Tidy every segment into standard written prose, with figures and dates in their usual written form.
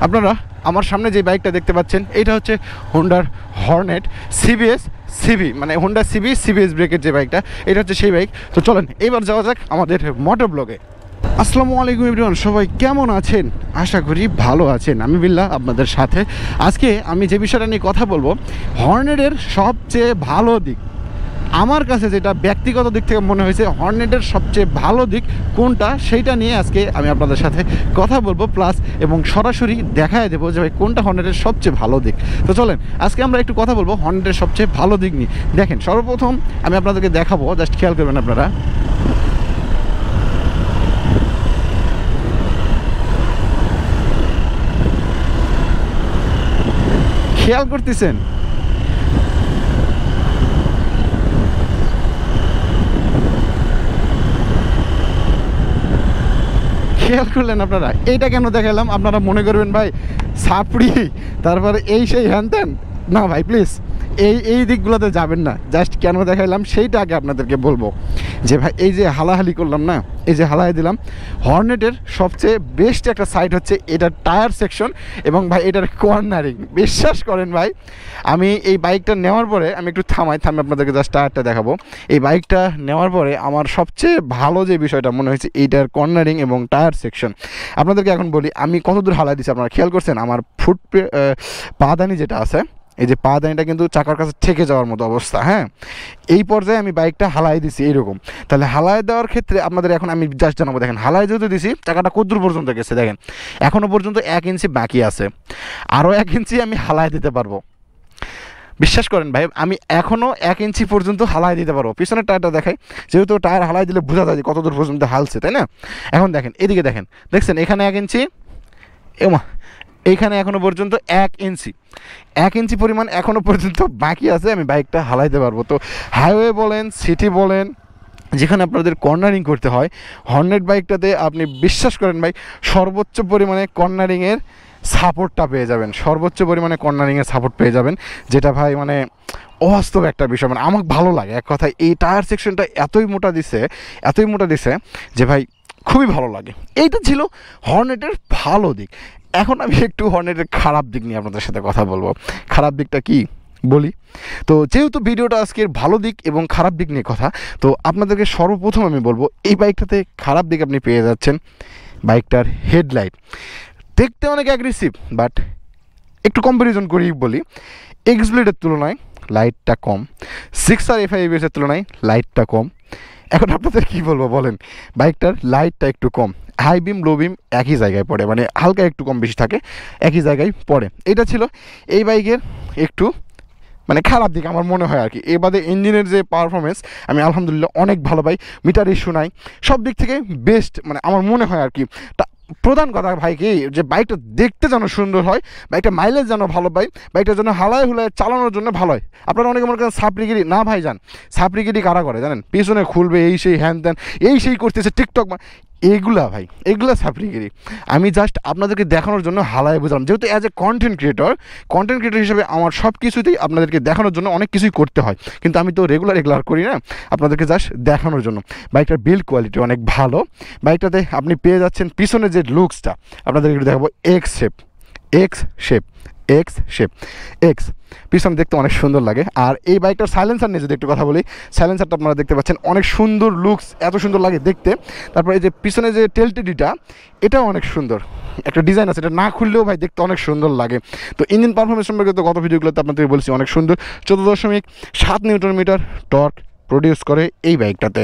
আপনারা আমার সামনে যে বাইকটা দেখতে পাচ্ছেন এটা হচ্ছে হোন্ডার হর্নেট সিবিএস সিবি, মানে হোন্ডা সিবিএস ব্রেকের যে বাইকটা, এটা হচ্ছে সেই বাইক। তো চলেন এবার যাওয়া যাক আমাদের মোটর ব্লগে। আসসালামু আলাইকুম এভরিওয়ান, সবাই কেমন আছেন? আশা করি ভালো আছেন। আমি বিল্লাহ আপনাদের সাথে। আজকে আমি যে বিষয়টা নিয়ে কথা বলবো, হর্নেটের সবচেয়ে ভালো দিক, আমার কাছে যেটা ব্যক্তিগত দিক থেকে মনে হয়েছে হর্নেটের সবচেয়ে ভালো দিক কোনটা, সেইটা নিয়ে আজকে আমি আপনাদের সাথে কথা বলবো, প্লাস এবং সরাসরি দেখায় দেবো যে ভাই কোনটা হর্নেটের সবচেয়ে ভালো দিক। তো চলেন আজকে আমরা একটু কথা বলবো হর্নেটের সবচেয়ে ভালো দিক নিয়ে। দেখেন, সর্বপ্রথম আমি আপনাদেরকে দেখাবো, জাস্ট খেয়াল করবেন আপনারা। খেয়াল করতেছেন খেয়াল করলেন আপনারা? এইটা কেন দেখালাম আপনারা মনে করবেন ভাই সাপড়ি, তারপরে এই সেই হ্যান ত্যান। না ভাই প্লিজ এই দিকগুলোতে যাবেন না। জাস্ট কেন দেখাইলাম সেইটা আগে আপনাদেরকে বলবো যে ভাই এই যে হালাহালি করলাম না, এই যে হালাই দিলাম, হর্নেটের সবচেয়ে বেস্ট একটা সাইড হচ্ছে এটার টায়ার সেকশন এবং ভাই এটার কর্নারিং। বিশ্বাস করেন ভাই, আমি এই বাইকটা নেওয়ার পরে আমি একটু থামে আপনাদেরকে জাস্ট টায়ারটা দেখাবো। এই বাইকটা নেওয়ার পরে আমার সবচেয়ে ভালো যে বিষয়টা মনে হয়েছে এইটার কর্নারিং এবং টায়ার সেকশন। আপনাদেরকে এখন বলি আমি কতদূর হালাই দিচ্ছি। আপনারা খেয়াল করছেন আমার পাদানি যেটা আছে, এই যে পা দানিটা কিন্তু চাকার কাছে ঠেকে যাওয়ার মতো অবস্থা। হ্যাঁ, এই পর্যায়ে আমি বাইকটা হালাই দিছি এইরকম। তাহলে হালাই দেওয়ার ক্ষেত্রে আপনাদের এখন আমি জাস্ট জানাবো, দেখেন হালাই যেহেতু দিছি চাকাটা কতদূর পর্যন্ত গেছে, দেখেন এখনও পর্যন্ত 1 ইঞ্চি বাকি আছে, আরও 1 ইঞ্চি আমি হালাই দিতে পারবো। বিশ্বাস করেন ভাই, আমি এখনও 1 ইঞ্চি পর্যন্ত হালাই দিতে পারবো। পিছনের টায়ারটা দেখাই, যেহেতু টায়ার হালাই দিলে বোঝা যায় যে কতদূর পর্যন্ত হালছে, তাই না? এখন দেখেন এদিকে, দেখছেন এখানে 1 ইঞ্চি, এইখানে এখনও পর্যন্ত 1 ইঞ্চি পরিমাণ এখনও পর্যন্ত বাকি আছে, আমি বাইকটা হালাইতে পারবো। তো হাইওয়ে বলেন, সিটি বলেন, যেখানে আপনাদের কর্নারিং করতে হয়, হর্নেট বাইকটাতে আপনি বিশ্বাস করেন ভাই সর্বোচ্চ পরিমাণে কর্নারিংয়ের সাপোর্টটা পেয়ে যাবেন, সর্বোচ্চ পরিমাণে কর্নারিংয়ের সাপোর্ট পেয়ে যাবেন, যেটা ভাই মানে অবাস্তব একটা বিষয়। মানে আমার ভালো লাগে এক কথায়, এই টায়ার সেকশনটা এতই মোটা দিছে যে ভাই খুবই ভালো লাগে। এইটা ছিল হর্নেটের ভালো দিক। এখন আমি একটু হর্নেটের খারাপ দিক নিয়ে আপনাদের সাথে কথা বলবো। খারাপ দিকটা কি বলি, তো যেহেতু ভিডিওটা আজকের ভালো দিক এবং খারাপ দিক নিয়ে কথা, তো আপনাদেরকে সর্বপ্রথম আমি বলবো এই বাইকটাতে খারাপ দিক আপনি পেয়ে যাচ্ছেন বাইকটার হেডলাইট। দেখতে অনেক অ্যাগ্রেসিভ, বাট একটু কম্প্যারিজন করি বলি, এক্স ব্লেডের তুলনায় লাইটটা কম, 6R FI-ABS এর তুলনায় লাইটটা কম। এখন আপনাদের কী বলবো বলেন, বাইকটার লাইটটা একটু কম, হাই বিম লো বিম একই জায়গায় পড়ে, মানে হালকা একটু কম বেশি থাকে, একই জায়গায় পড়ে। এটা ছিল এই বাইকের একটু মানে খারাপ দিক আমার মনে হয় আর কি। এ বাদে ইঞ্জিনের যে পারফরমেন্স আমি আলহামদুলিল্লাহ অনেক ভালো পাই, মিটার ইস্যু নাই, সব দিক থেকে বেস্ট মানে আমার মনে হয় আর কি। প্রধান কথা ভাই কি, যে বাইকটা দেখতে যেন সুন্দর হয়, বাইকটা মাইলেজ যেন ভালো পাই, বাইকটা যেন হালায় হুলায় চালানোর জন্য ভালো হয়। আপনারা অনেকে মনে করেন সাপড়িগিরি, না ভাই যান, সাপড়িগিরি কারা করে জানেন? পিছনে খুলবে এই সেই হ্যান ত্যান এই সেই করতেছে টিকটক, এগুলা ভাই এগুলা সাপড়িগিরি। আমি জাস্ট আপনাদেরকে দেখানোর জন্য হালায় বুঝলাম, যেহেতু অ্যাজ এ কন্টেন্ট ক্রিয়েটর হিসেবে আমার সব কিছুতেই আপনাদেরকে দেখানোর জন্য অনেক কিছুই করতে হয়, কিন্তু আমি তো রেগুলার করি না, আপনাদেরকে জাস্ট দেখানোর জন্য। বাইকটার বিল্ড কোয়ালিটি অনেক ভালো। বাইকটাতে আপনি পেয়ে যাচ্ছেন পিছনে যে লুকসটা, আপনাদেরকে একটু দেখাবো, এক্স পিছনে দেখতে অনেক সুন্দর লাগে। আর এই বাইকটার সাইলেন্সার নিয়ে যদি একটু কথা বলি, সাইলেন্সারটা আপনারা দেখতে পাচ্ছেন অনেক সুন্দর লুকস, এত সুন্দর লাগে দেখতে। তারপরে এই যে পিছনে যে টেলটিডিটা, এটাও অনেক সুন্দর একটা ডিজাইন আছে, এটা না খুললেও ভাই দেখতে অনেক সুন্দর লাগে। তো ইঞ্জিন পারফরমেন্স সম্পর্কে তো গত ভিডিওগুলোতে আপনাদের বলছি অনেক সুন্দর, 14.7 নিউটন মিটার টর্ক প্রডিউস করে এই বাইকটাতে,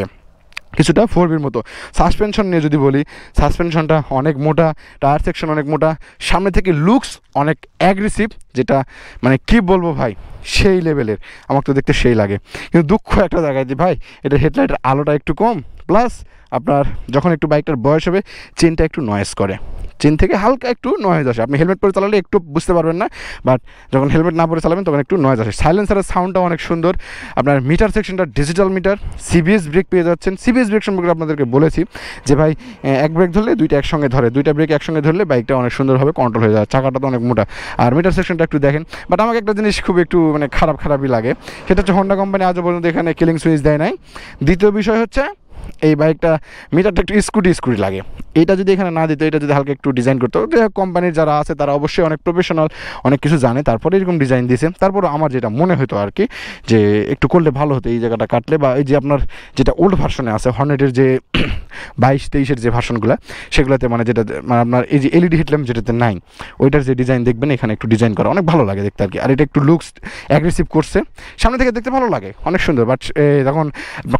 কিছুটা 4B'র মতো। সাসপেনশন নিয়ে যদি বলি, সাসপেনশনটা অনেক মোটা, টায়ার সেকশন অনেক মোটা, সামনে থেকে লুকস অনেক অ্যাগ্রেসিভ, যেটা মানে কী বলবো ভাই সেই লেভেলের, আমার তো দেখতে সেই লাগে। কিন্তু দুঃখ একটা জায়গায় যে ভাই এটা হেডলাইটের আলোটা একটু কম, প্লাস আপনার যখন একটু বাইকটার বয়স হবে চেনটা একটু নয়েজ করে, চেন থেকে হালকা একটু নয়েজ আসে। আপনি হেলমেট পরে চালালে একটু বুঝতে পারবেন না, বাট যখন হেলমেট না পরে চালাবেন তখন একটু নয়েজ আসে। সাইলেন্সারের সাউন্ডটা অনেক সুন্দর। আপনার মিটার সেকশনটা ডিজিটাল মিটার, সিবিএস ব্রেক পেয়ে যাচ্ছেন। সিবিএস ব্রেক সম্পর্কে আপনাদেরকে বলেছি যে ভাই এক ব্রেক ধরলে দুইটা একসঙ্গে ধরে, দুইটা ব্রেক একসঙ্গে ধরলে বাইকটা অনেক সুন্দরভাবে কন্ট্রোল হয়ে যায়, চাকাটা তো অনেক মোটা। আর মিটার সেকশনটা একটু দেখেন, বাট আমাকে একটা জিনিস খুব একটু মানে খারাপই লাগে, সেটা হচ্ছে হোন্ডা কোম্পানি আজও পর্যন্ত এখানে কিলিং সুইচ দেয় নাই। দ্বিতীয় বিষয় হচ্ছে এই বাইকটা মিটারটা একটু স্কুটি লাগে। এটা যদি এখানে না দিত, এটা যদি হালকা একটু ডিজাইন করতো, কোম্পানির যারা আছে তারা অবশ্যই অনেক প্রফেশনাল, অনেক কিছু জানে, তারপরে এরকম ডিজাইন দিয়েছে। তারপরে আমার যেটা মনে হতো আর কি যে একটু করলে ভালো হতো এই জায়গাটা কাটলে, বা এই যে আপনার যেটা ওল্ড ভার্সনে আছে হর্নেটের যে 22-23-এর যে ভার্সনগুলো, সেগুলোতে মানে যেটা মানে আপনার এই যে এলইডি হেডল্যাম্প যেটাতে নাই, ওইটার যে ডিজাইন দেখবেন এখানে একটু ডিজাইন করা অনেক ভালো লাগে দেখতে আর কি। আর এটা একটু লুকস অ্যাগ্রেসিভ করছে, সামনে থেকে দেখতে ভালো লাগে, অনেক সুন্দর। বাট যখন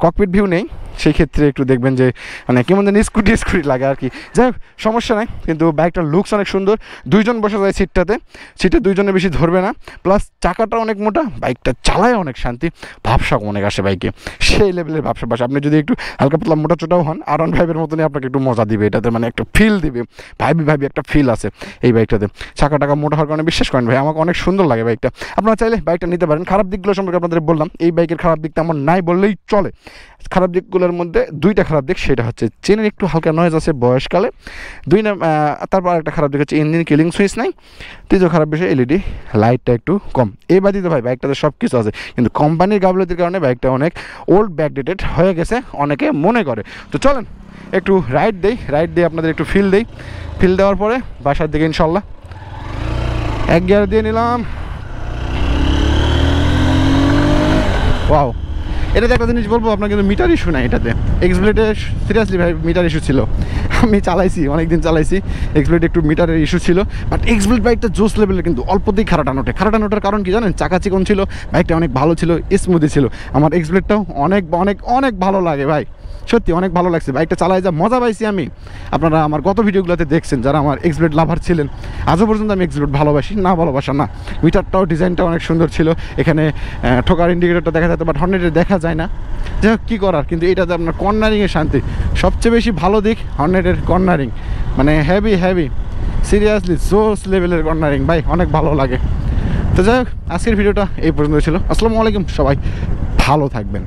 ককপিট ভিউ নেই সেই ক্ষেত্রে একটু দেখবেন যে মানে কেমন যেন স্কুটি লাগে আর কি। যাই হোক, সমস্যা নাই, কিন্তু বাইকটার লুকস অনেক সুন্দর। 2 জন বসা যায় সিটে 2 জনের বেশি ধরবে না, প্লাস চাকাটা অনেক মোটা, বাইকটা চালায় অনেক শান্তি, ভাবসাব অনেক আসে বাইকে, সেই লেভেলের ভাবসাব আসে। আপনি যদি একটু হালকা পাতলা মোটা চোটাও হন, R15-এর মতনই আপনাকে একটু মজা দিবে এটাতে, মানে একটা ফিল দিবে, ভাইবি একটা ফিল আছে এই বাইকটাতে। চাকা টাকা মোটা হওয়ার কারণে বিশ্বাস করেন ভাই, আমাকে অনেক সুন্দর লাগে বাইকটা। আপনারা চাইলে বাইকটা নিতে পারেন। খারাপ দিকগুলো সম্পর্কে আপনাদের বললাম, এই বাইকের খারাপ দিকটা আমার নাই বললেই চলে। খারাপ দিকগুলোর মধ্যে 2টা খারাপ দিক, সেটা হচ্ছে চেনের একটু হালকা নয়েজ আছে বয়সকালে, তারপর একটা খারাপ দিক হচ্ছে ইঞ্জিন কিলিং সুইচ নাই, তৃতীয় খারাপ বিষয় এলইডি লাইটটা একটু কম। এই বাদিতে ভাই বাইকটাতে সব কিছু আছে, কিন্তু কোম্পানির গাফলতির কারণে বাইকটা অনেক ওল্ড ব্যাকডেটেড হয়ে গেছে অনেকে মনে করে। তো চলেন একটু রাইড দিয়ে আপনাদের একটু ফিল দেওয়ার পরে বাসার দিকে ইনশাল্লাহ। 1 গিয়ার দিয়ে নিলাম। ওয়াও, এটাতে একটা জিনিস বলবো আপনার, কিন্তু মিটার ইস্যু নাই এটাতে। এক্সব্লেডে সিরিয়াসলি ভাই মিটার ইস্যু ছিল, আমি চালাইছি অনেকদিন চালাইছি, এক্সব্লেড একটু মিটারের ইস্যু ছিল। বাট এক্সব্লেড বাইকটা জোস লেভেলের, কিন্তু অল্পতেই খারাটানোটার কারণ কি জানেন? চাকা চিকন ছিল, বাইকটা অনেক ভালো ছিল, স্মুদি ছিল। আমার এক্সব্লেডটাও অনেক অনেক অনেক ভালো লাগে ভাই, সত্যি অনেক ভালো লাগছে বাইকটা চালায়, যা মজা পাইছি আমি। আপনারা আমার গত ভিডিওগুলোতে দেখছেন, যারা আমার এক্সব্লেড লাভার ছিলেন। আজও পর্যন্ত আমি এক্সব্লেড ভালোবাসি, না ভালোবাসা না। মিটারটাও ডিজাইনটা অনেক সুন্দর ছিল, এখানে ঠোকার ইন্ডিকেটরটা দেখা যেত, বাট হর্নেটে দেখা যায় না। যাই হোক, কী করার, কিন্তু এটাতে আপনার কর্নারিংয়ের শান্তি। সবচেয়ে বেশি ভালো দিক হর্নেটের কর্নারিং, মানে হেভি সিরিয়াসলি জোস লেভেলের কর্নারিং ভাই, অনেক ভালো লাগে। তো যাই হোক, আজকের ভিডিওটা এই পর্যন্ত ছিল। আসসালামু আলাইকুম, সবাই ভালো থাকবেন।